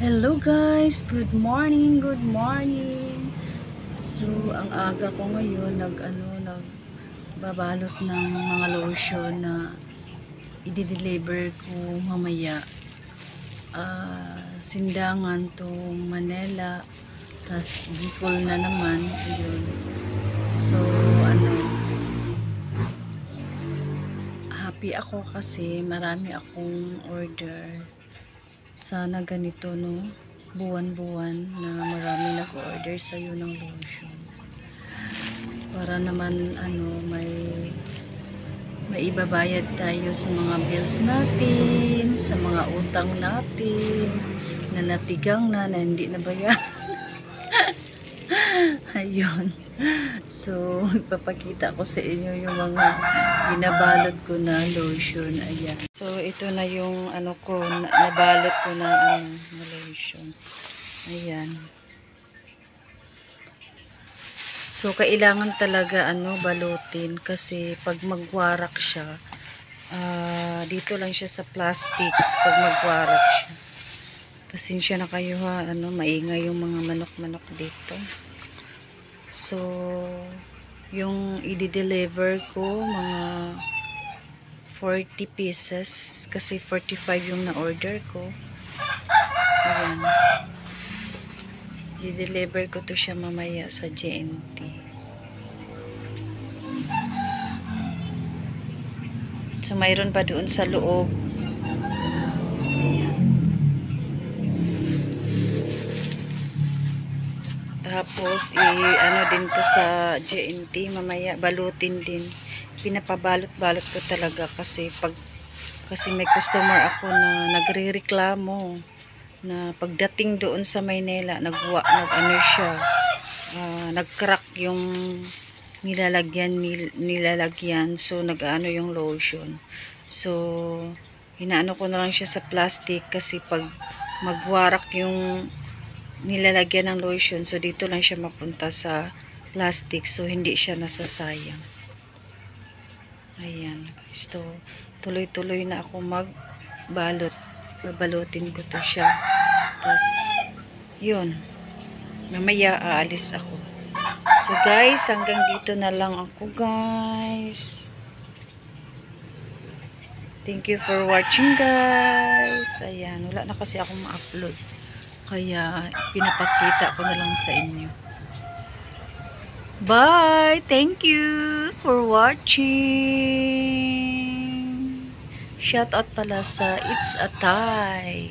Hello guys, good morning, good morning. So, ang aga ko ngayon nagbabalot ng mga lotion na i-deliver ko mamaya. Sindangan to Manila, tas Bicol na naman, ayun. So, happy ako kasi marami akong order. Sana ganito, no, buwan-buwan na marami nag-order sa'yo ng lotion para naman may ibabayad tayo sa mga bills natin, sa mga utang natin na natigang na hindi na bayan. Ayun. So, ipapakita ko sa inyo yung mga binabalot ko na lotion. Ayan. So, ito na yung nabalot ko na lotion. Ayan. So, kailangan talaga balutin kasi pag magwarak siya, dito lang siya sa plastic pag magwarak siya. Pasensya na kayo ha, maingay yung mga manok-manok dito. So, yung i-deliver ko mga 40 pieces kasi 45 yung na-order ko. Ayan. I-deliver ko to siya mamaya sa JNT. So, mayroon pa doon sa loob. Ayan. Tapos, din to sa JNT mamaya, balutin din. Pinapabalot-balot ko talaga kasi may customer ako na nagrereklamo na pagdating doon sa Maynila, nag-crack yung nilalagyan. So, nag-ano yung lotion. So, inaano ko na lang siya sa plastic kasi pag magwarak yung nilalagyan ng lotion, so dito lang siya mapunta sa plastic, so hindi siya nasasayang. Ayan. So, tuloy-tuloy na ako magbalot. Babalutin ko to siya. Tapos, yun. Mamaya aalis ako. So guys, hanggang dito na lang ako guys. Thank you for watching guys. Ayan, wala na kasi akong ma-upload. Kaya pinapakita ko na lang sa inyo. Bye! Thank you for watching. Shout out pala sa It's a Thai.